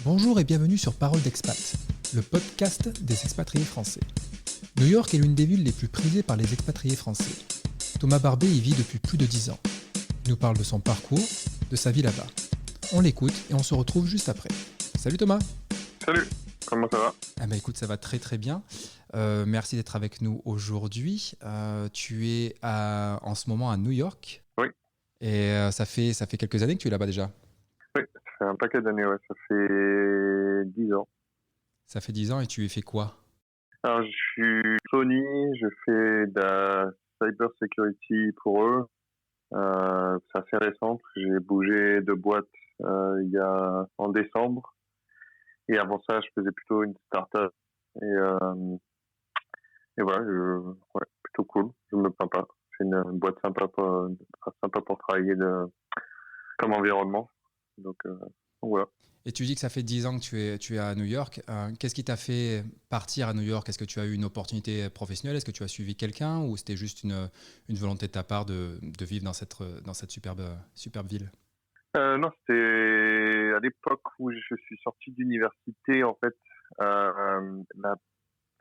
Bonjour et bienvenue sur Parole d'Expat, le podcast des expatriés français. New York est l'une des villes les plus prisées par les expatriés français. Thomas Barbet y vit depuis plus de 10 ans. Il nous parle de son parcours, de sa vie là-bas. On l'écoute et on se retrouve juste après. Salut Thomas. Salut, comment ça va? Écoute, ça va très très bien. Merci d'être avec nous aujourd'hui. Tu es en ce moment à New York. Oui. Et ça fait quelques années que tu es là-bas déjà. Oui, ça fait un paquet d'années, ouais. Ça fait 10 ans. Ça fait 10 ans et tu y fais quoi? Alors, je suis Sony, je fais de la cyber security pour eux. C'est assez récent, parce que j'ai bougé de boîte en décembre. Et avant ça, je faisais plutôt une start-up. Et voilà, ouais, plutôt cool. Je me plains pas. C'est une boîte sympa pour travailler comme environnement. Donc voilà. Et tu dis que ça fait 10 ans que tu es à New York. Qu'est-ce qui t'a fait partir à New York? Est-ce que tu as eu une opportunité professionnelle? Est-ce que tu as suivi quelqu'un? Ou c'était juste une volonté de ta part de vivre dans cette superbe ville? Non, c'était à l'époque où je suis sorti d'université, en fait. La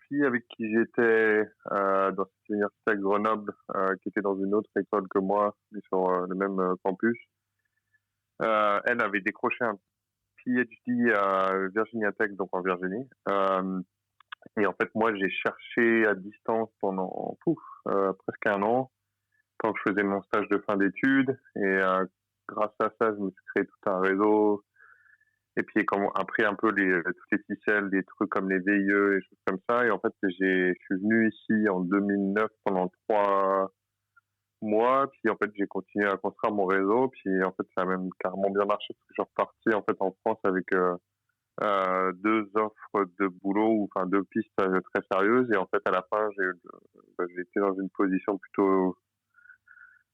fille avec qui j'étais dans cette université à Grenoble, qui était dans une autre école que moi, mais sur le même campus, elle avait décroché un PhD à Virginia Tech, donc en Virginie. Et en fait, moi, j'ai cherché à distance pendant presque un an, quand je faisais mon stage de fin d'études. Et grâce à ça, je me suis créé tout un réseau. Et puis, après un peu toutes les ficelles, des trucs comme les VIE et choses comme ça. Et en fait, je suis venu ici en 2009 pendant 3 mois. Puis, en fait, j'ai continué à construire mon réseau. Puis, en fait, ça a même carrément bien marché, parce que je suis reparti, en fait, en France avec 2 offres de boulot, enfin 2 pistes très sérieuses. Et en fait, à la fin, j'ai été dans une position plutôt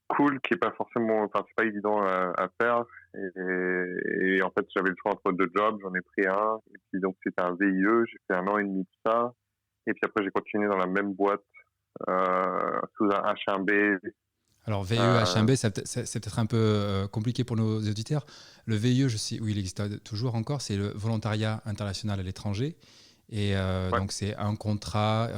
cool, qui est pas forcément, enfin c'est pas évident à faire. Et en fait, j'avais le choix entre 2 jobs, j'en ai pris un. Et puis donc c'était un VIE, j'ai fait 1 an et demi de ça. Et puis après, j'ai continué dans la même boîte sous un H1B. Alors VIE, H1B, c'est peut-être un peu compliqué pour nos auditeurs. Le VIE, je sais où il existe toujours encore, c'est le volontariat international à l'étranger. Et Ouais. donc c'est un contrat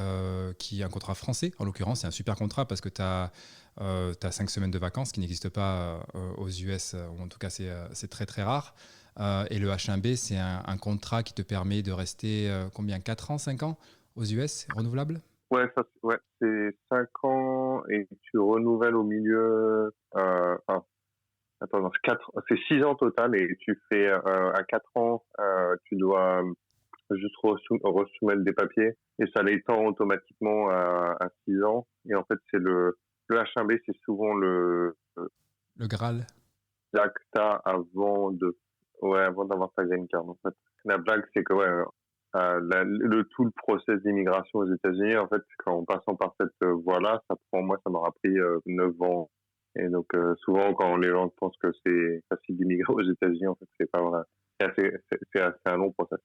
qui est un contrat français, en l'occurrence. C'est un super contrat parce que tu as 5 semaines de vacances, qui n'existent pas aux US, ou en tout cas c'est très très rare. Et le H1B, c'est un contrat qui te permet de rester combien, 4 ans, 5 ans aux US, renouvelable? Ouais, c'est 5 ans et tu renouvelles au milieu. Attends, non, c'est 6 ans total, et tu fais à 4 ans, tu dois juste resoumettre des papiers, et ça l'étend automatiquement à 6 ans. Et en fait, c'est le H1B, c'est souvent le Graal. l'ACTA avant d'avoir ta green card. En fait, la blague, c'est que tout le process d'immigration aux États-Unis, en fait, en passant par cette voie-là, ça m'aura pris 9 ans. Et donc souvent, quand les gens pensent que c'est facile d'immigrer aux États-Unis, en fait, c'est pas vrai. C'est un long process.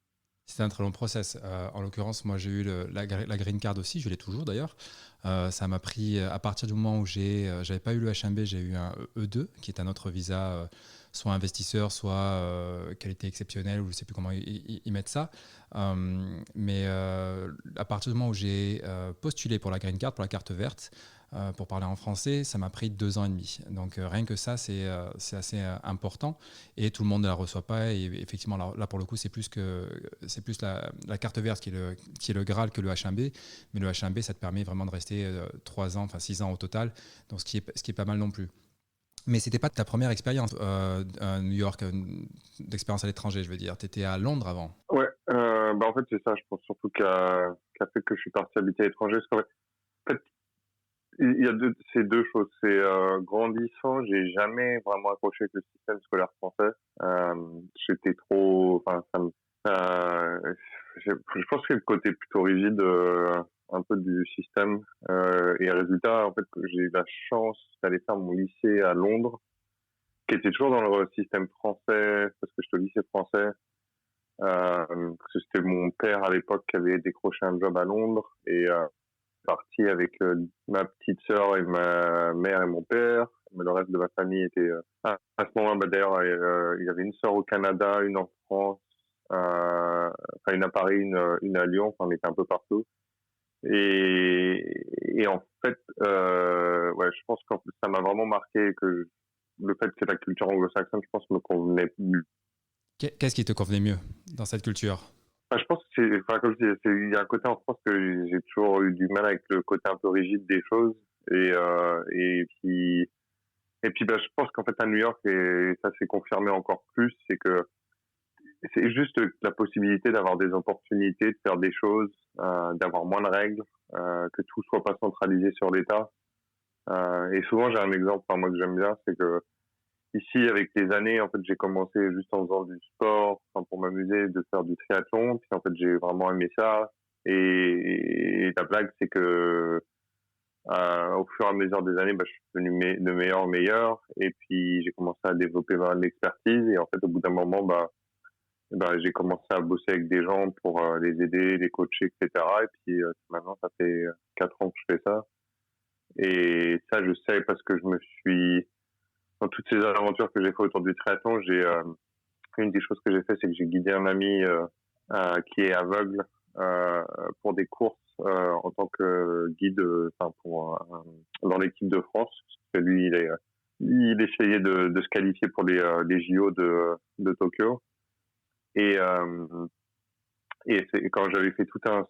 C'est un très long process. En l'occurrence, moi, j'ai eu la green card aussi, je l'ai toujours d'ailleurs. Ça m'a pris, à partir du moment où j'avais pas eu le H1B, j'ai eu un E2, qui est un autre visa, soit investisseur, soit qualité exceptionnelle, ou je ne sais plus comment ils mettent ça. Mais à partir du moment où j'ai postulé pour la green card, pour la carte verte, pour parler en français, ça m'a pris 2 ans et demi. Donc rien que ça, c'est assez important, et tout le monde ne la reçoit pas. Et effectivement, là pour le coup, c'est plus la carte verte qui est le Graal que le H1B. Mais le H1B, ça te permet vraiment de rester 3 ans, enfin 6 ans au total, donc ce qui est pas mal non plus. Mais c'était pas ta première expérience à New York, d'expérience à l'étranger, je veux dire. Tu étais à Londres avant. Ouais, en fait, c'est ça, je pense surtout qu'a fait que je suis parti habiter à l'étranger. Parce qu'en fait, il y a ces 2 choses. C'est grandissant, j'ai jamais vraiment accroché avec le système scolaire français. J'étais trop, enfin, je pense que le côté plutôt rigide, un peu du système. Et résultat, en fait, j'ai eu la chance d'aller faire mon lycée à Londres, qui était toujours dans le système français, parce que j'étais au lycée français. Parce que c'était mon père à l'époque qui avait décroché un job à Londres, et parti avec ma petite sœur et ma mère et mon père. Mais le reste de ma famille était à ce moment-là, d'ailleurs, il y avait une sœur au Canada, une en France, enfin, une à Paris, une à Lyon, enfin, on était un peu partout. Et en fait, ouais, je pense que ça m'a vraiment marqué que le fait que la culture anglo-saxonne, je pense, me convenait mieux. Qu'est-ce qui te convenait mieux dans cette culture? Enfin, je pense que c'est, enfin, comme je disais, il y a un côté en France que j'ai toujours eu du mal avec le côté un peu rigide des choses. Et puis, bah, je pense qu'en fait, à New York, et ça s'est confirmé encore plus, c'est que c'est juste la possibilité d'avoir des opportunités, de faire des choses, d'avoir moins de règles, que tout soit pas centralisé sur l'État. Et souvent, j'ai un exemple, enfin, moi, que j'aime bien, c'est que ici, avec les années, en fait, j'ai commencé juste en faisant du sport, enfin, pour m'amuser, de faire du triathlon. Puis, en fait, j'ai vraiment aimé ça. Et la blague, c'est que au fur et à mesure des années, bah, je suis devenu de meilleur en meilleur. Et puis, j'ai commencé à développer ma l'expertise. Et en fait, au bout d'un moment, bah, j'ai commencé à bosser avec des gens pour les aider, les coacher, etc. Et puis, maintenant, ça fait 4 ans que je fais ça. Et ça, je sais parce que je me suis dans toutes ces aventures que j'ai fait autour du triathlon, une des choses que j'ai fait, c'est que j'ai guidé un ami qui est aveugle pour des courses en tant que guide, enfin dans l'équipe de France. Parce que lui, il essayait de se qualifier pour les JO de Tokyo. Et quand j'avais fait tout un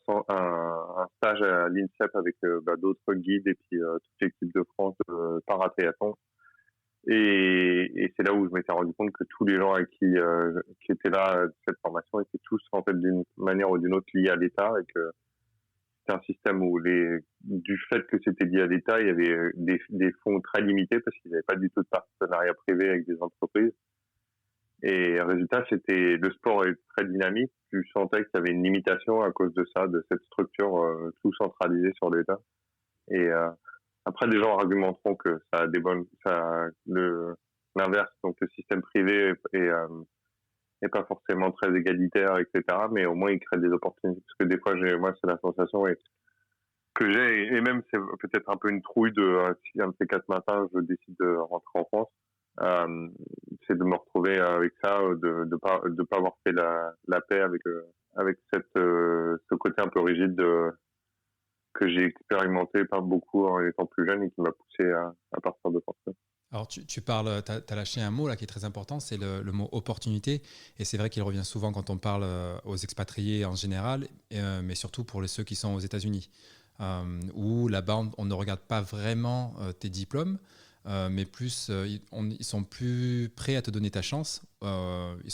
stage à l'INSEP avec d'autres guides et puis toute l'équipe de France de paratriathlon. Et c'est là où je m'étais rendu compte que tous les gens avec qui étaient là de cette formation étaient tous en fait d'une manière ou d'une autre liés à l'État et que c'était un système où du fait que c'était lié à l'État, il y avait des fonds très limités parce qu'ils n'avaient pas du tout de partenariat privé avec des entreprises. Et résultat, le sport est très dynamique. Tu sentais qu'il y avait une limitation à cause de ça, de cette structure tout centralisée sur l'État. Et après, des gens argumenteront que ça a l'inverse, donc le système privé est pas forcément très égalitaire, etc. Mais au moins, il crée des opportunités. Parce que des fois, moi, c'est la sensation que j'ai, et même c'est peut-être un peu une trouille si un de ces 4 matins, je décide de rentrer en France, c'est de me retrouver avec ça, de pas avoir fait la paix avec ce côté un peu rigide que j'ai expérimenté pas beaucoup en étant plus jeune et qui m'a poussé à partir de France. Alors, tu parles, tu as lâché un mot là qui est très important, c'est le mot opportunité. Et c'est vrai qu'il revient souvent quand on parle aux expatriés en général, mais surtout pour ceux qui sont aux États-Unis, où là-bas, on ne regarde pas vraiment tes diplômes, mais plus, ils sont plus prêts à te donner ta chance. Ils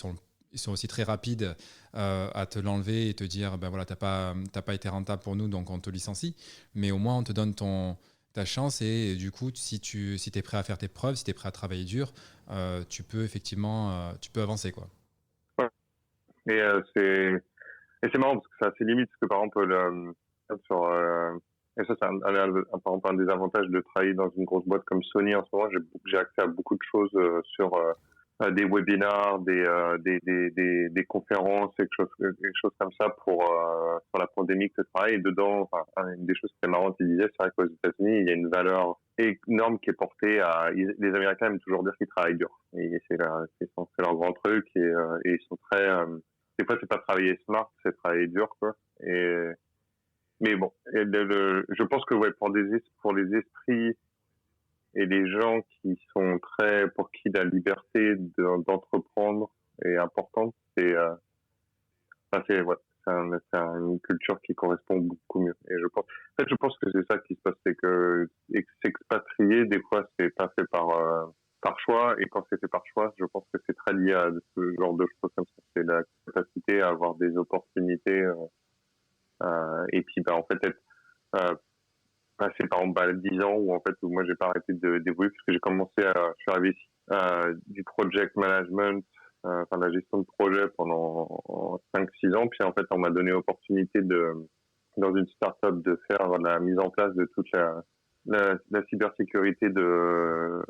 sont aussi très rapides à te l'enlever et te dire, ben voilà, t'as pas été rentable pour nous, donc on te licencie. Mais au moins, on te donne ta chance et du coup, si tu es prêt à faire tes preuves, si tu es prêt à travailler dur, tu peux effectivement tu peux avancer, quoi. Ouais. Et c'est marrant parce que c'est assez limite parce que par exemple et ça c'est par exemple un des avantages de travailler dans une grosse boîte comme Sony en ce moment. J'ai accès à beaucoup de choses sur des webinars, des conférences, quelque chose comme ça sur la pandémie que je travaille. Et dedans, enfin, une des choses qui est marrante, il disait, c'est vrai qu'aux États-Unis, il y a une valeur énorme qui est portée les Américains aiment toujours dire qu'ils travaillent dur. Et c'est leur grand truc et ils sont très, des fois c'est pas travailler smart, c'est travailler dur, quoi. Mais bon, je pense que ouais, pour les esprits et les gens qui sont pour qui la liberté d'entreprendre est importante, ouais, c'est une culture qui correspond beaucoup mieux. Et je pense que c'est ça qui se passe, c'est que s'expatrier, des fois, c'est pas fait par choix. Et quand c'est fait par choix, je pense que c'est très lié à ce genre de choses comme ça. C'est la capacité à avoir des opportunités, et puis, en fait, passer par exemple 10 ans où moi j'ai pas arrêté d'évoluer parce que je suis arrivé ici, du project management, enfin la gestion de projet pendant 5-6 ans, puis en fait on m'a donné l'opportunité dans une start-up de faire la mise en place de toute la cybersécurité de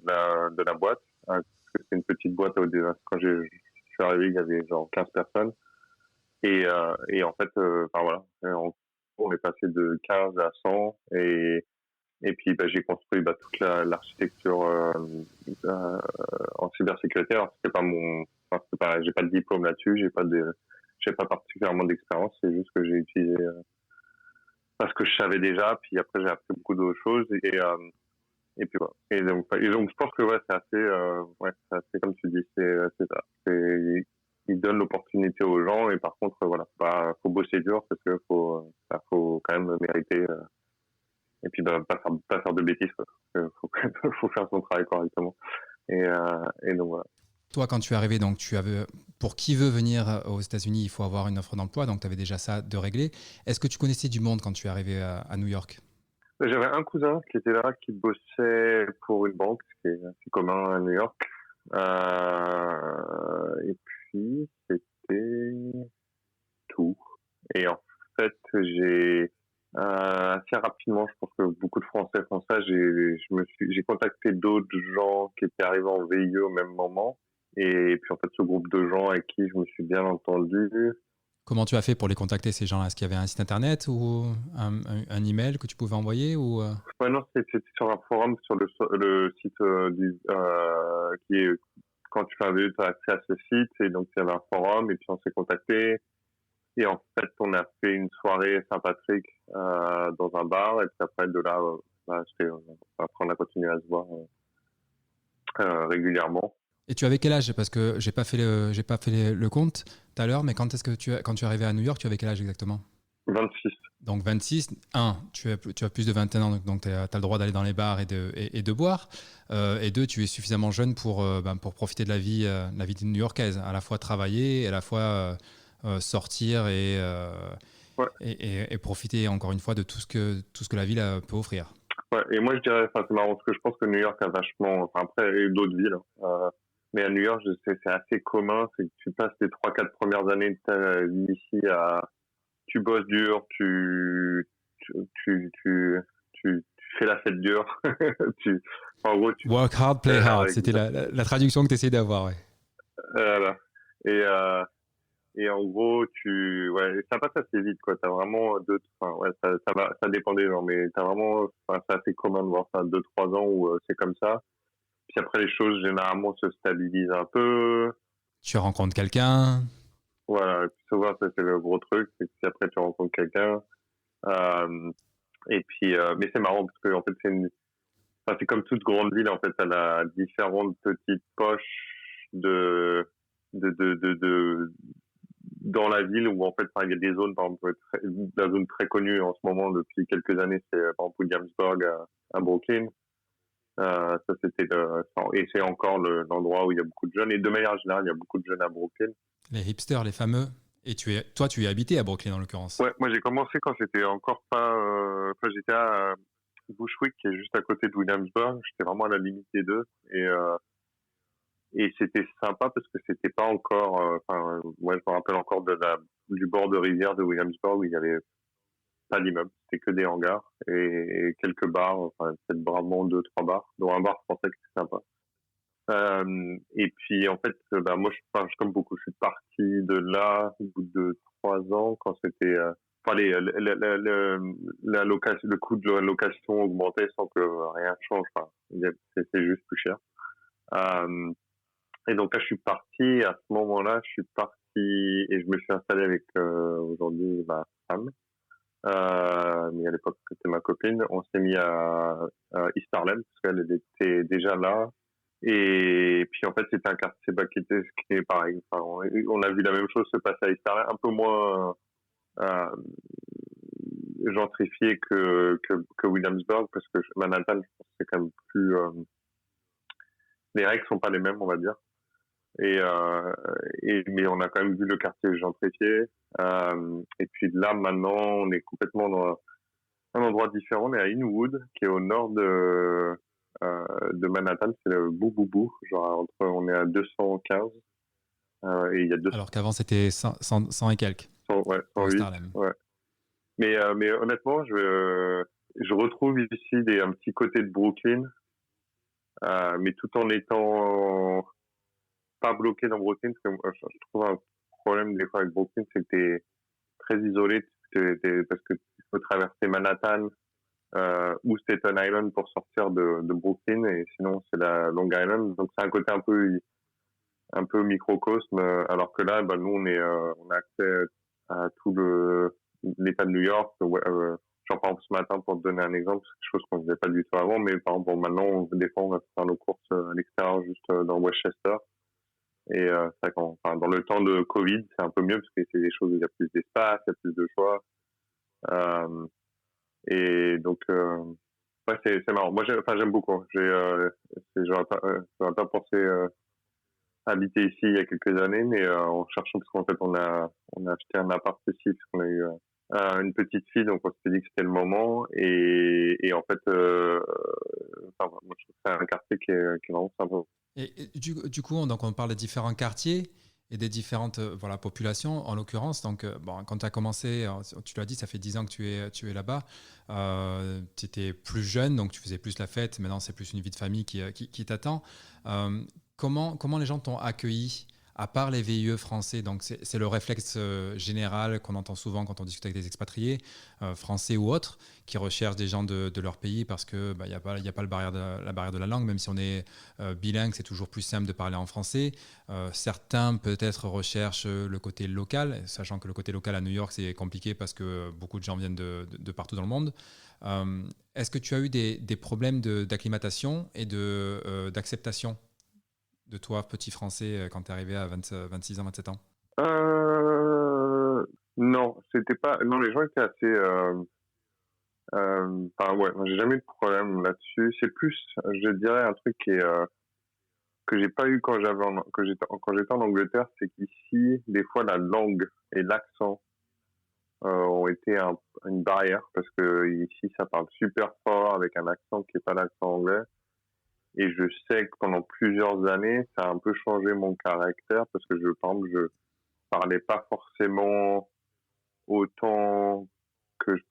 la boîte, parce que c'est une petite boîte au début. Quand je suis arrivé, il y avait genre 15 personnes et en fait enfin voilà, on est passé de 15 à 100 et puis j'ai construit toute l'architecture en cybersécurité. Alors j'ai pas de diplôme là-dessus, j'ai pas j'ai pas particulièrement d'expérience, c'est juste que j'ai utilisé parce que je savais déjà, puis après j'ai appris beaucoup d'autres choses et puis voilà. Et donc je pense que ouais, c'est assez comme tu dis, c'est ça. Il donne l'opportunité aux gens et par contre voilà, faut bosser dur parce que faut quand même mériter et puis pas faire de bêtises quoi. Faut faire son travail correctement et donc voilà. Toi, quand tu es arrivé, donc pour qui veut venir aux États-Unis, il faut avoir une offre d'emploi, donc tu avais déjà ça de réglé. Est-ce que tu connaissais du monde quand tu es arrivé à New York? J'avais un cousin qui était là, qui bossait pour une banque, ce qui est assez commun à New York. Et puis, c'était tout. Et en fait, assez rapidement, je pense que beaucoup de Français font ça, j'ai contacté d'autres gens qui étaient arrivés en VIE au même moment. Et puis, en fait, ce groupe de gens avec qui je me suis bien entendu. Comment tu as fait pour les contacter, ces gens-là? Est-ce qu'il y avait un site internet ou un email que tu pouvais envoyer ou Ouais, non, c'était sur un forum sur le site qui est quand tu fais un VE, tu as accès à ce site et donc il y avait un forum et puis on s'est contacté et en fait on a fait une soirée Saint-Patrick dans un bar et puis après de là après on a continué à se voir régulièrement. Et tu avais quel âge? Parce que j'ai pas fait le compte tout à l'heure, mais quand tu es arrivé à New York, tu avais quel âge exactement? 26. Donc 26, tu as plus de 21 ans, donc tu as le droit d'aller dans les bars et de boire. Et deux, tu es suffisamment jeune pour profiter de la vie new-yorkaise, à la fois travailler et à la fois sortir Ouais. et profiter encore une fois de tout ce que la ville peut offrir. Ouais, et moi je dirais, c'est marrant parce que je pense que New York a vachement, après il y a eu d'autres villes, mais à New York c'est assez commun, c'est que tu passes les 3-4 premières années de ta vie ici tu bosses dur, tu fais la fête dure. En gros, Work hard, play hard, c'était la traduction que tu essayais d'avoir, ouais. Voilà. Et en gros, ça passe assez vite, quoi. T'as vraiment ça dépend des gens, mais t'as vraiment, c'est assez commun de voir ça 2-3 ans où c'est comme ça. Puis après, les choses, généralement, se stabilisent un peu. Tu rencontres quelqu'un. Voilà. Et puis souvent, ça, c'est le gros truc, c'est que si après tu rencontres quelqu'un, et puis, mais c'est marrant parce que en fait, c'est comme toute grande ville. En fait, elle a différentes petites poches dans la ville où en fait, il y a des zones, par exemple, la zone très connue en ce moment depuis quelques années, c'est par exemple Williamsburg à Brooklyn. Ça c'était et c'est encore l'endroit où il y a beaucoup de jeunes. Et de manière générale, il y a beaucoup de jeunes à Brooklyn. Les hipsters, les fameux. Et tu y habité à Brooklyn en l'occurrence. Ouais, moi j'ai commencé quand c'était encore pas. J'étais à Bushwick, qui est juste à côté de Williamsburg. J'étais vraiment à la limite des deux. Et c'était sympa parce que c'était pas encore. Moi je me rappelle encore du bord de rivière de Williamsburg où il y avait pas d'immeubles, c'était que des hangars et quelques bars. Enfin, peut-être bravement 2-3 bars, dont un bar français qui était sympa. Et puis en fait, moi, comme beaucoup, je suis parti de là au bout de 3 ans quand c'était, le coût de la location augmentait sans que rien change. Enfin, c'est juste plus cher. Et donc là, je suis parti. À ce moment-là, je suis parti et je me suis installé avec aujourd'hui ma femme. Mais à l'époque, c'était ma copine. On s'est mis à East Harlem parce qu'elle était déjà là. Et puis en fait, c'était un quartier qui est pareil. Enfin, on a vu la même chose se passer à East Harlem, un peu moins gentrifié que Williamsburg, parce que Manhattan, je pense que c'est quand même plus. Les règles sont pas les mêmes, on va dire. Mais on a quand même vu le quartier gentrifié. Et puis là, maintenant, on est complètement dans un endroit différent. On est à Inwood, qui est au nord de Manhattan. C'est le Boubou. On est à 215. Et il y a 200. Alors qu'avant, c'était 100 et quelques. 108. Ouais. Mais honnêtement, je retrouve ici un petit côté de Brooklyn, mais tout en étant pas bloqué dans Brooklyn, parce que je trouve un problème des fois avec Brooklyn, c'est que t'es très isolé, parce que tu faut traverser Manhattan ou Staten Island pour sortir de Brooklyn, et sinon c'est la Long Island, donc c'est un côté un peu un peu microcosme, alors que là, nous, on a accès à tout l'État de New York. Genre, par exemple, ce matin, pour te donner un exemple, c'est quelque chose qu'on ne faisait pas du tout avant, mais par exemple, maintenant, des fois, on va faire nos courses à l'extérieur, juste dans Westchester. Et dans le temps de Covid, c'est un peu mieux parce que c'est des choses où il y a plus d'espace, il y a plus de choix. Et donc, ouais, c'est marrant. Moi, j'aime beaucoup. J'aurais pas pensé habiter ici il y a quelques années, mais en cherchant, parce qu'en fait, on a acheté un appart ici, parce qu'on a eu une petite fille, donc on s'est dit que c'était le moment. Et en fait, moi, je trouve que c'est un quartier qui est vraiment sympa. Et du coup, donc on parle des différents quartiers et des différentes voilà, populations, en l'occurrence. Donc, bon, quand tu as commencé, tu l'as dit, ça fait 10 ans que tu es là-bas. Tu étais plus jeune, donc tu faisais plus la fête. Maintenant, c'est plus une vie de famille qui t'attend. Comment les gens t'ont accueilli, à part les VIE français? Donc, c'est le réflexe général qu'on entend souvent quand on discute avec des expatriés, français ou autres, qui recherchent des gens de leur pays parce qu'il n'y a pas la barrière de la langue. Même si on est bilingue, c'est toujours plus simple de parler en français. Certains peut-être recherchent le côté local, sachant que le côté local à New York, c'est compliqué parce que beaucoup de gens viennent de partout dans le monde. Est-ce que tu as eu des problèmes d'acclimatation et d'acceptation de toi, petit français, quand tu es arrivé à 26 ans, 27 ans? Non, c'était pas. Non, les gens étaient assez. Ouais, moi, j'ai jamais eu de problème là-dessus. C'est plus, je dirais, un truc que j'ai pas eu quand j'étais en Angleterre, c'est qu'ici, des fois, la langue et l'accent ont été une barrière parce que ici, ça parle super fort avec un accent qui est pas l'accent anglais. Et je sais que pendant plusieurs années, ça a un peu changé mon caractère parce que par exemple, je parlais pas forcément autant que je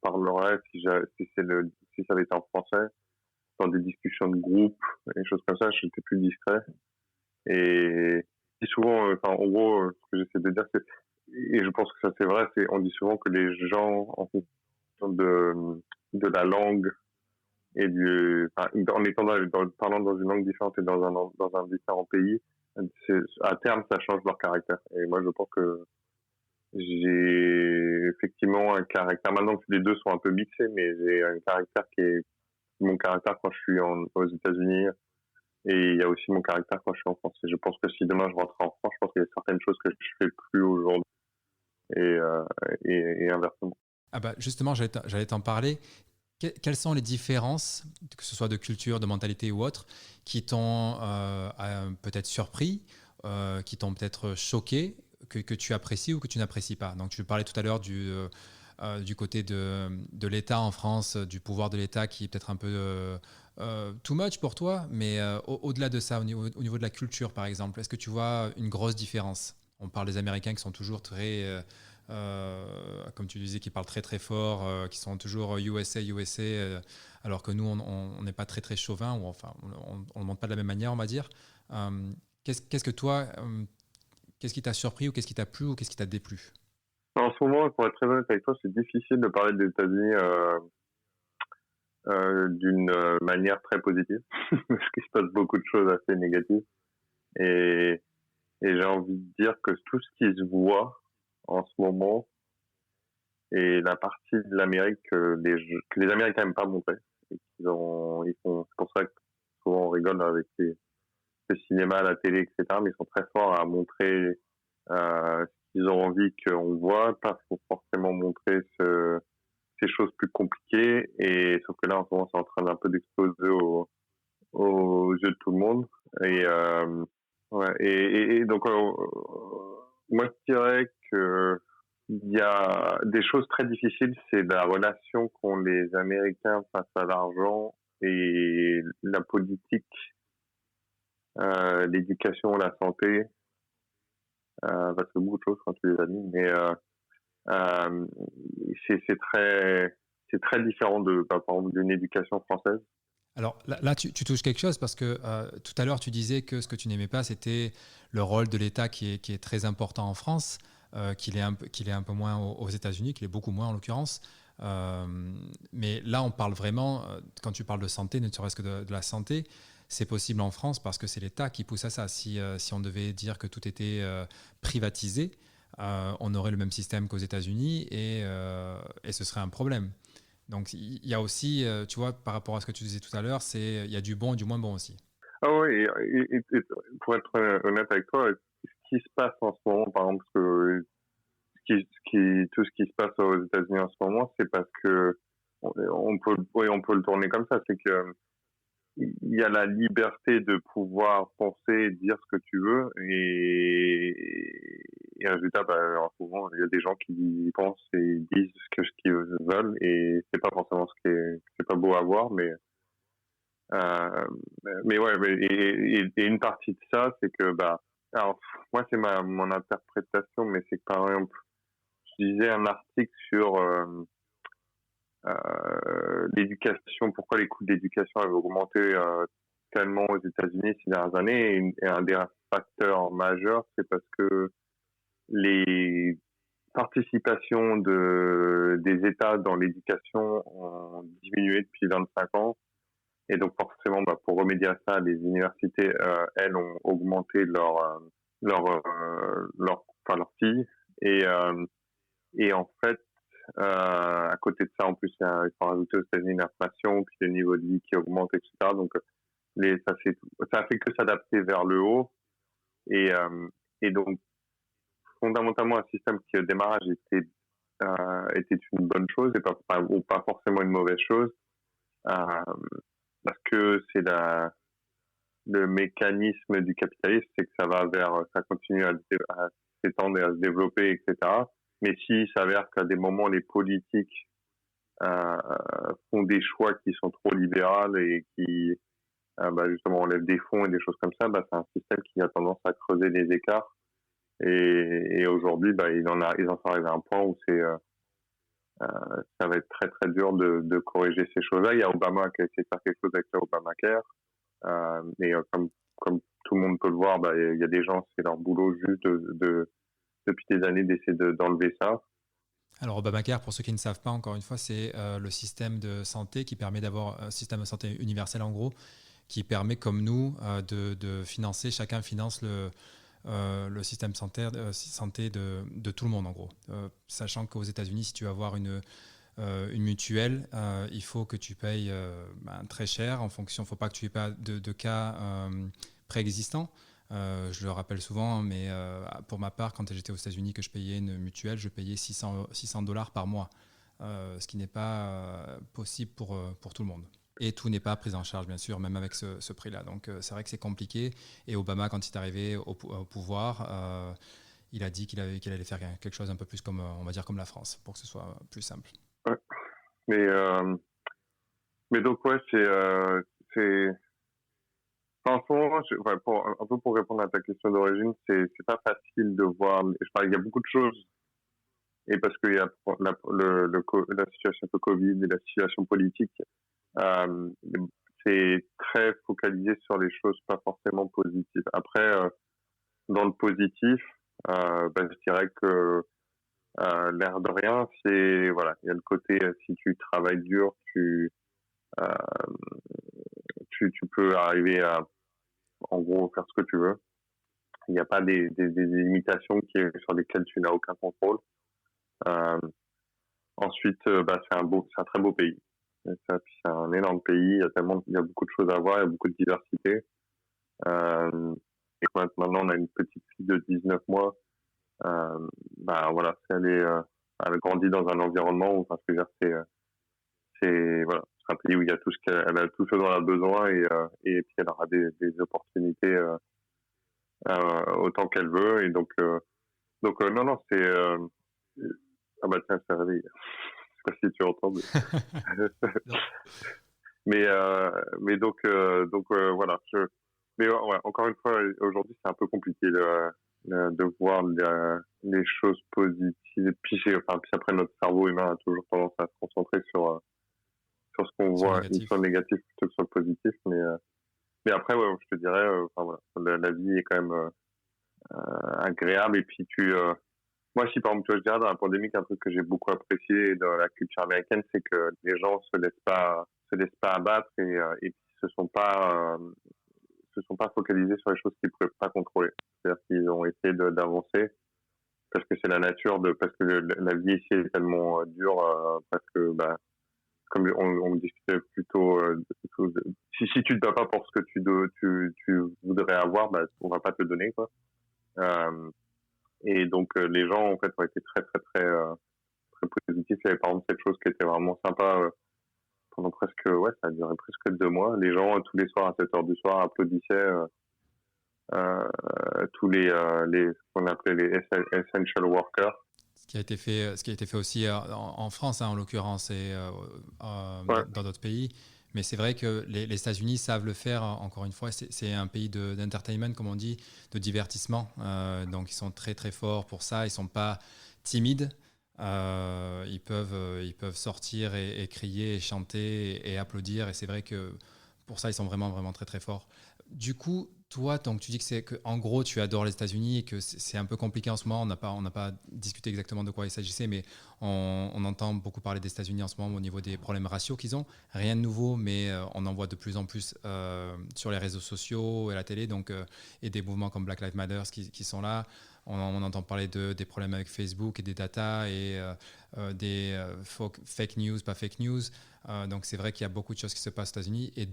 parlerais si ça avait été en français, dans des discussions de groupe, et des choses comme ça, j'étais plus discret. Et souvent, en gros, ce que j'essaie de dire, et je pense que ça c'est vrai, on dit souvent que les gens, en fonction de la langue et en étant parlant dans une langue différente et dans un différent pays, à terme, ça change leur caractère. Et moi, je pense que j'ai effectivement un caractère. Maintenant que les deux sont un peu mixés, mais j'ai un caractère qui est mon caractère quand je suis aux États-Unis, et il y a aussi mon caractère quand je suis en France. Et je pense que si demain je rentrais en France, je pense qu'il y a certaines choses que je fais plus aujourd'hui, et, et inversement. Ah bah justement, j'allais t'en parler. Quelles sont les différences, que ce soit de culture, de mentalité ou autre, qui t'ont peut-être surpris, qui t'ont peut-être choqué, que tu apprécies ou que tu n'apprécies pas? Donc tu parlais tout à l'heure du côté de l'État en France, du pouvoir de l'État qui est peut-être un peu too much pour toi, mais au-delà de ça, au niveau de la culture par exemple, est-ce que tu vois une grosse différence? On parle des Américains qui sont toujours très, comme tu disais, qui parlent très très fort, qui sont toujours USA, USA, alors que nous on n'est pas très très chauvin, ou enfin on ne monte pas de la même manière, on va dire. Qu'est-ce que toi, qu'est-ce qui t'a surpris ou qu'est-ce qui t'a plu ou qu'est-ce qui t'a déplu? En ce moment, pour être très honnête avec toi, c'est difficile de parler des États-Unis d'une manière très positive, parce qu'il se passe beaucoup de choses assez négatives. Et, et j'ai envie de dire que tout ce qui se voit en ce moment est la partie de l'Amérique que les Américains n'aiment pas montrer. Et c'est pour ça que souvent on rigole avec le cinéma, la télé, etc. Mais ils sont très forts à montrer ce qu'ils ont envie qu'on voit, pas forcément montrer ces choses plus compliquées. Et sauf que là, en ce moment, c'est en train d'un peu d'exploser aux yeux de tout le monde. Et ouais. Et donc, moi, je dirais que il y a des choses très difficiles, c'est la relation qu'ont les Américains face à l'argent et la politique, l'éducation, la santé, parce que beaucoup de choses quand tu les as mis, mais euh, c'est très différent par exemple, d'une éducation française. Alors là, tu touches quelque chose parce que tout à l'heure, tu disais que ce que tu n'aimais pas, c'était le rôle de l'État qui est très important en France, qu'il est un peu moins aux États-Unis, qu'il est beaucoup moins en l'occurrence. Mais là, on parle vraiment, quand tu parles de santé, ne serait-ce que de la santé, c'est possible en France parce que c'est l'État qui pousse à ça. Si on devait dire que tout était privatisé, on aurait le même système qu'aux États-Unis et ce serait un problème. Donc il y a aussi, tu vois, par rapport à ce que tu disais tout à l'heure, il y a du bon et du moins bon aussi. Ah oui, et pour être honnête avec toi, ce qui se passe en ce moment, par exemple, tout ce qui se passe aux États-Unis en ce moment, c'est parce que on peut le tourner comme ça, c'est que il y a la liberté de pouvoir penser, dire ce que tu veux, et résultat, en ce moment, il y a des gens qui pensent et disent ce qu'ils veulent, et c'est pas forcément c'est pas beau à voir, euh, mais ouais, et une partie de ça, c'est que, alors, moi, c'est mon interprétation, mais c'est que, par exemple, je lisais un article sur l'éducation, pourquoi les coûts de l'éducation avaient augmenté tellement aux États-Unis ces dernières années, et un des facteurs majeurs, c'est parce que les participations des États dans l'éducation ont diminué depuis 25 ans. Et donc forcément, pour remédier à ça, les universités, elles, ont augmenté leur fille. Et, en fait, à côté de ça, en plus, il faut rajouter aux États-Unis l'inflation, puis le niveau de vie qui augmente, etc. Donc, ça a fait que s'adapter vers le haut. Et, donc, fondamentalement, un système qui, au démarrage, était une bonne chose, et ou pas forcément une mauvaise chose. Euh, Parce que le mécanisme du capitalisme, c'est que ça continue à s'étendre et à se développer, etc. Mais s'il s'avère qu'à des moments, les politiques euh, font des choix qui sont trop libérales et qui justement enlèvent des fonds et des choses comme ça, c'est un système qui a tendance à creuser les écarts. Et aujourd'hui, ils en sont arrivés à un point où ça va être très très dur de corriger ces choses-là. Il y a Obama qui a essayé de faire quelque chose avec le Obamacare. Mais comme tout le monde peut le voir, il y a des gens, c'est leur boulot juste depuis des années d'essayer d'enlever ça. Alors Obamacare, pour ceux qui ne savent pas, encore une fois, c'est le système de santé qui permet d'avoir un système de santé universel en gros, qui permet comme nous de financer, chacun finance le système santé de tout le monde en gros. Sachant qu'aux États-Unis, si tu veux avoir une mutuelle, il faut que tu payes très cher en fonction, il ne faut pas que tu aies pas de cas préexistants. Je le rappelle souvent, mais pour ma part, quand j'étais aux États-Unis que je payais une mutuelle, je payais $600 par mois, ce qui n'est pas possible pour tout le monde. Et tout n'est pas pris en charge, bien sûr, même avec ce prix-là. Donc c'est vrai que c'est compliqué. Et Obama, quand il est arrivé au pouvoir, il a dit qu'il allait faire quelque chose un peu plus comme, on va dire, comme la France, pour que ce soit plus simple. Ouais. Mais donc, ouais, enfin, en ce moment, un peu pour répondre à ta question d'origine, c'est pas facile de voir. Il y a beaucoup de choses, et parce qu'il y a la situation de Covid et la situation politique, euh, c'est très focalisé sur les choses pas forcément positives. Après, dans le positif, je dirais que l'air de rien, voilà, il y a le côté si tu travailles dur, euh, tu peux arriver à, en gros, faire ce que tu veux. Il n'y a pas des limitations sur lesquelles tu n'as aucun contrôle. Euh, Ensuite, c'est un très beau pays. C'est un énorme pays. Il y a beaucoup de choses à voir, il y a beaucoup de diversité. Et maintenant, on a une petite fille de 19 mois. Voilà, elle grandit dans un environnement où, enfin, voilà, c'est un pays où il y a elle a tout ce dont elle a besoin, et puis elle aura des opportunités autant qu'elle veut. Et donc non, ah tiens, c'est réveillé. Je sais pas si tu entends, mais voilà. Mais ouais, encore une fois, aujourd'hui, c'est un peu compliqué de voir les choses positives. Et puis, puis après, notre cerveau humain a toujours tendance à se concentrer sur ce qu'on voit, sur le négatif plutôt que sur le positif. Mais après, ouais, je te dirais, voilà, la vie est quand même agréable. Et puis moi, si par exemple, tu vois, je dirais dans la pandémie, un truc que j'ai beaucoup apprécié dans la culture américaine, c'est que les gens se laissent pas abattre, et puis se sont pas se sont pas focalisés sur les choses qu'ils pouvaient pas contrôler. C'est-à-dire qu'ils ont essayé d'avancer parce que c'est la nature parce que la vie ici est tellement dure, parce que, bah, comme on discutait plutôt, si tu te bats pas pour ce que tu voudrais avoir, bah, on va pas te le donner, quoi. Et donc, les gens, en fait, ont été très, très, très, très positifs. Il y avait par exemple cette chose qui était vraiment sympa, pendant presque, ouais, ça a duré presque 2 mois. Les gens, tous les soirs à 7 heures du soir, applaudissaient, tous ce qu'on appelait les essential workers. Ce qui a été fait aussi en France, hein, en l'occurrence, et Ouais. dans d'autres pays. Mais c'est vrai que les États-Unis savent le faire, encore une fois. C'est un pays d'entertainment, comme on dit, de divertissement. Donc, ils sont très, très forts pour ça. Ils ne sont pas timides. Ils peuvent sortir et crier, et chanter et applaudir. Et c'est vrai que pour ça, ils sont vraiment, vraiment très, très forts. Du coup, toi, donc tu dis que en gros, tu adores les États-Unis et que c'est un peu compliqué en ce moment. On n'a pas discuté exactement de quoi il s'agissait, mais on entend beaucoup parler des États-Unis en ce moment au niveau des problèmes raciaux qu'ils ont. Rien de nouveau, mais on en voit de plus en plus sur les réseaux sociaux et à la télé, donc, et des mouvements comme Black Lives Matter qui sont là. On entend parler des problèmes avec Facebook et des data et des fake news, pas fake news. Donc c'est vrai qu'il y a beaucoup de choses qui se passent aux États-Unis et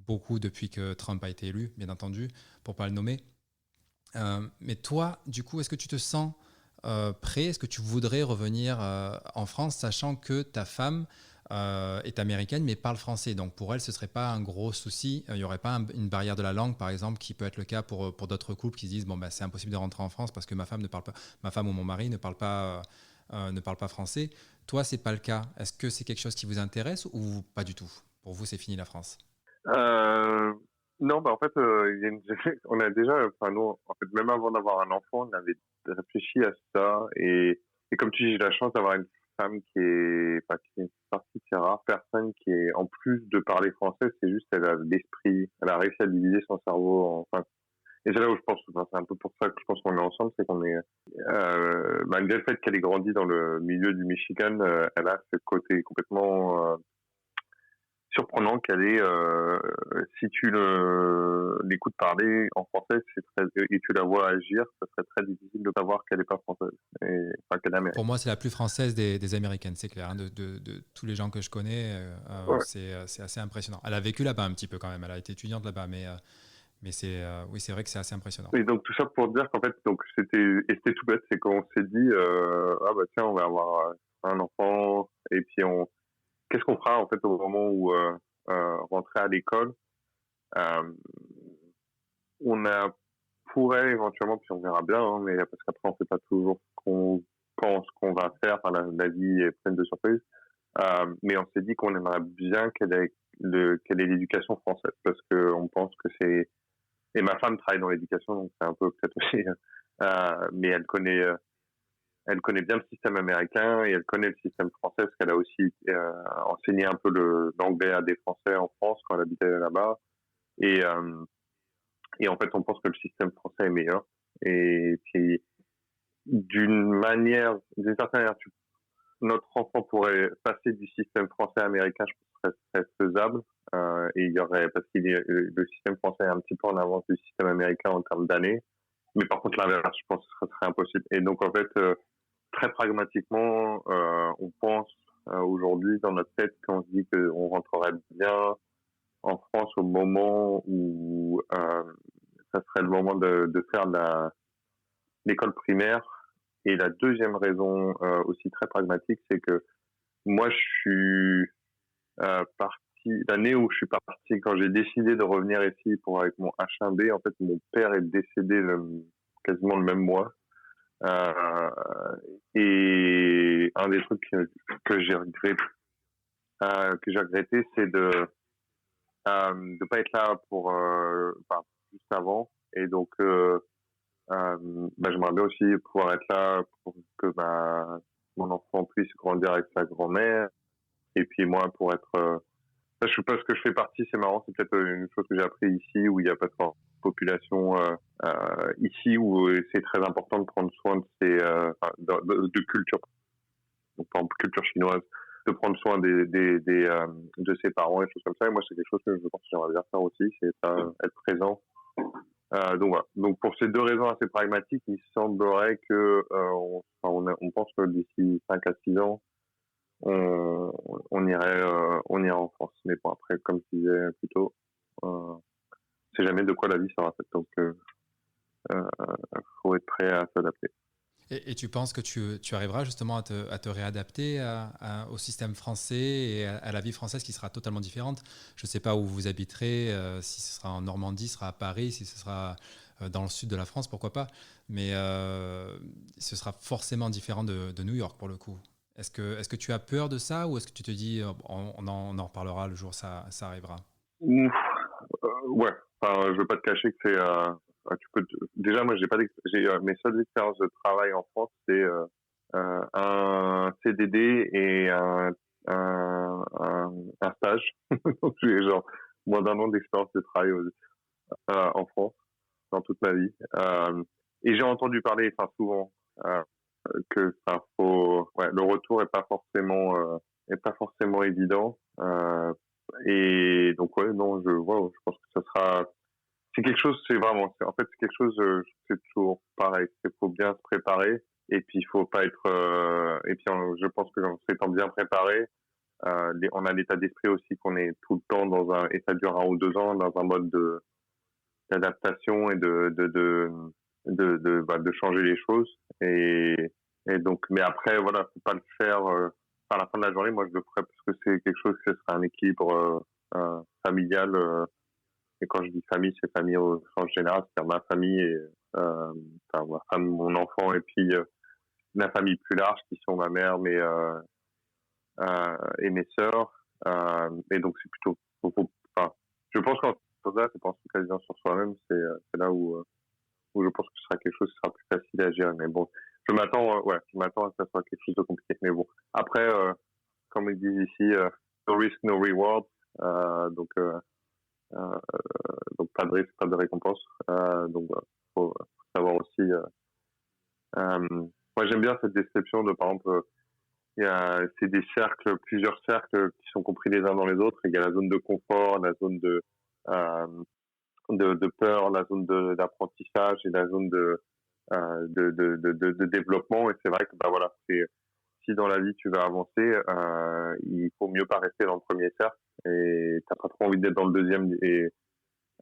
beaucoup depuis que Trump a été élu, bien entendu, pour ne pas le nommer. Mais toi, du coup, est-ce que tu te sens prêt? Est-ce que tu voudrais revenir en France, sachant que ta femme est américaine, mais parle français? Donc pour elle, ce ne serait pas un gros souci. Il n'y aurait pas une barrière de la langue, par exemple, qui peut être le cas pour d'autres couples qui se disent, bon, bah, c'est impossible de rentrer en France parce que ma femme ou mon mari ne parle pas français. Toi, ce n'est pas le cas. Est-ce que c'est quelque chose qui vous intéresse ou pas du tout? Pour vous, c'est fini la France? Euh, non, bah en fait, on a déjà, enfin nous, en fait, même avant d'avoir un enfant, on avait réfléchi à ça. Et comme tu dis, j'ai la chance d'avoir une femme qui est une partie de ces rares personnes qui est, en plus de parler français, c'est juste, elle a l'esprit, elle a réussi à diviser son cerveau enfin, et c'est là où je pense, enfin, c'est un peu pour ça que je pense qu'on est ensemble, c'est qu'on est, malgré le fait qu'elle ait grandi dans le milieu du Michigan, elle a ce côté complètement, surprenant qu'elle est, si tu l'écoutes parler en français, et tu la vois agir, ça serait très difficile de savoir qu'elle n'est pas française, enfin qu'elle est Pour américaine. moi, c'est la plus française des Américaines, c'est clair, hein. De tous les gens que je connais, Ouais. c'est assez impressionnant. Elle a vécu là-bas un petit peu quand même, elle a été étudiante là-bas, mais oui, c'est vrai que c'est assez impressionnant. Et donc tout ça pour dire qu'en fait, donc c'était tout bête, c'est qu'on s'est dit, ah bah tiens, on va avoir un enfant, et puis qu'est-ce qu'on fera en fait au moment où rentrer à l'école. Euh, on a pourrait éventuellement, puis on verra bien, hein, mais parce qu'après on sait pas toujours ce qu'on pense qu'on va faire. Enfin, la vie est pleine de surprises. Mais on s'est dit qu'on aimerait bien qu'elle ait l'éducation française, parce que on pense que c'est, et ma femme travaille dans l'éducation, donc c'est un peu peut-être aussi, mais elle connaît bien le système américain et elle connaît le système français parce qu'elle a aussi enseigné un peu l'anglais à des Français en France quand elle habitait là-bas. Et, euh, et en fait, on pense que le système français est meilleur. Et puis, d'une certaine manière, notre enfant pourrait passer du système français américain, je pense que ce serait faisable. Et il y aurait, parce que le système français est un petit peu en avance du système américain en termes d'années. Mais par contre, l'inverse, je pense que ce serait impossible. Et donc, en fait, très pragmatiquement, on pense aujourd'hui dans notre tête qu'on se dit qu'on rentrerait bien en France au moment où ça serait le moment de faire l'école primaire. Et la deuxième raison aussi très pragmatique, c'est que moi, je suis parti, l'année où je suis parti, quand j'ai décidé de revenir ici avec mon H1B, en fait, mon père est décédé quasiment le même mois. Et un des trucs que j'ai regretté, c'est de pas être là juste avant. Et donc, j'aimerais bien aussi pouvoir être là pour que mon enfant puisse grandir avec sa grand-mère. Et puis moi, pour être... je sais pas ce que je fais partie, c'est marrant, c'est peut-être une chose que j'ai appris ici, où il n'y a pas de population ici, où c'est très important de prendre soin de culture. Donc, par exemple, culture chinoise. de prendre soin de ses parents et choses comme ça. Et moi, c'est quelque chose que je pense que j'aimerais bien faire aussi, c'est être présent. Donc voilà. Donc pour ces 2 raisons assez pragmatiques, il semblerait que on pense que d'ici 5 à 6 ans, on irait en France. Mais bon, après, comme je disais plus tôt, c'est jamais de quoi la vie sera faite. Donc faut être prêt à s'adapter. Et tu penses que tu arriveras justement à te réadapter au système français et à la vie française qui sera totalement différente? Je ne sais pas où vous habiterez, si ce sera en Normandie, ce sera à Paris, si ce sera dans le sud de la France, pourquoi pas. Mais ce sera forcément différent de New York pour le coup. Est-ce que tu as peur de ça ou est-ce que tu te dis on en reparlera le jour où ça arrivera? Ouais, enfin, je veux pas te cacher que c'est déjà moi mes seules expériences de travail en France, c'est un CDD et un stage. Donc j'ai genre moins d'1 an d'expérience de travail en France dans toute ma vie. Et j'ai entendu parler, enfin souvent, que ça le retour est pas forcément évident. Et donc non, je pense que ça sera. C'est quelque chose, en fait, c'est quelque chose, c'est toujours pareil. Il faut bien se préparer. Et puis, il faut pas être, et puis, je pense que en s'étant bien préparé, on a l'état d'esprit aussi qu'on est tout le temps et ça dure 1 ou 2 ans, dans un mode d'adaptation et de changer les choses. Et donc, mais après, voilà, faut pas le faire, à la fin de la journée, moi, je le ferai parce que c'est quelque chose que ce sera un équilibre, familial, et quand je dis famille, c'est famille au sens général, c'est-à-dire ma famille et ma femme, mon enfant, et puis la famille plus large qui sont ma mère, et mes sœurs. Et donc c'est plutôt, je pense qu'en faisant ça, c'est pas en se focalisant sur soi-même, c'est là où je pense que ce sera quelque chose qui sera plus facile à gérer. Mais bon, je m'attends à ce que ça soit quelque chose de compliqué. Mais bon, après, comme ils disent ici, no risk, no reward. Donc pas de risque, pas de récompense. Donc faut savoir aussi. Moi j'aime bien cette description de, par exemple, c'est plusieurs cercles qui sont compris les uns dans les autres. Il y a la zone de confort, la zone de peur, la zone d'apprentissage et la zone de développement. Et c'est vrai que voilà, si dans la vie tu vas avancer, il faut mieux pas rester dans le premier cercle et t'as pas trop envie d'être dans le deuxième et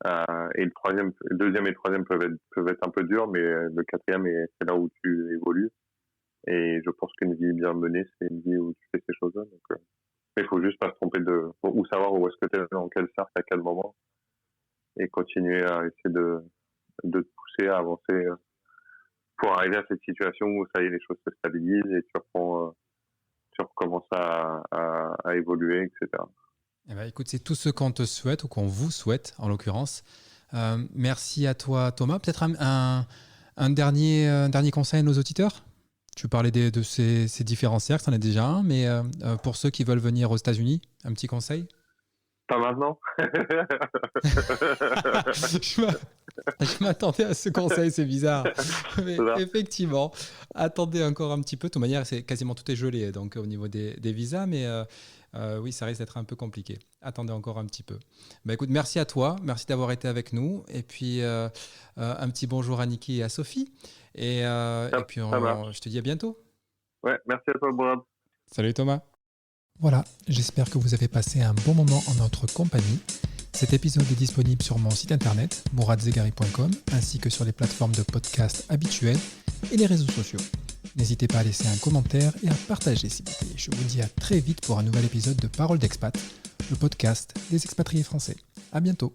le troisième. Le deuxième et le troisième peuvent être un peu durs, mais le quatrième c'est là où tu évolues. Et je pense qu'une vie bien menée, c'est une vie où tu fais ces choses-là. Donc, il faut juste pas se tromper ou savoir où est-ce que t'es, dans quel cercle, à quel moment, et continuer à essayer de te pousser à avancer pour arriver à cette situation où ça y est, les choses se stabilisent et tu recommences à évoluer, etc. Eh ben, écoute, c'est tout ce qu'on te souhaite ou qu'on vous souhaite en l'occurrence. Merci à toi Thomas. Peut-être un dernier conseil à nos auditeurs? Tu parlais de ces différents cercles, c'en est déjà un, mais pour ceux qui veulent venir aux États-Unis, un petit conseil? Pas maintenant. Je m'attendais à ce conseil, c'est bizarre. Mais effectivement, attendez encore un petit peu. De toute manière, quasiment tout est gelé donc, au niveau des visas, mais oui, ça risque d'être un peu compliqué. Attendez encore un petit peu. Bah, écoute, merci à toi, merci d'avoir été avec nous. Et puis, un petit bonjour à Niki et à Sophie. Et puis, je te dis à bientôt. Ouais, merci à toi, Brad. Salut Thomas. Voilà, j'espère que vous avez passé un bon moment en notre compagnie. Cet épisode est disponible sur mon site internet, mouradzegari.com, ainsi que sur les plateformes de podcast habituelles et les réseaux sociaux. N'hésitez pas à laisser un commentaire et à partager s'il vous plaît. Je vous dis à très vite pour un nouvel épisode de Paroles d'Expat, le podcast des expatriés français. À bientôt.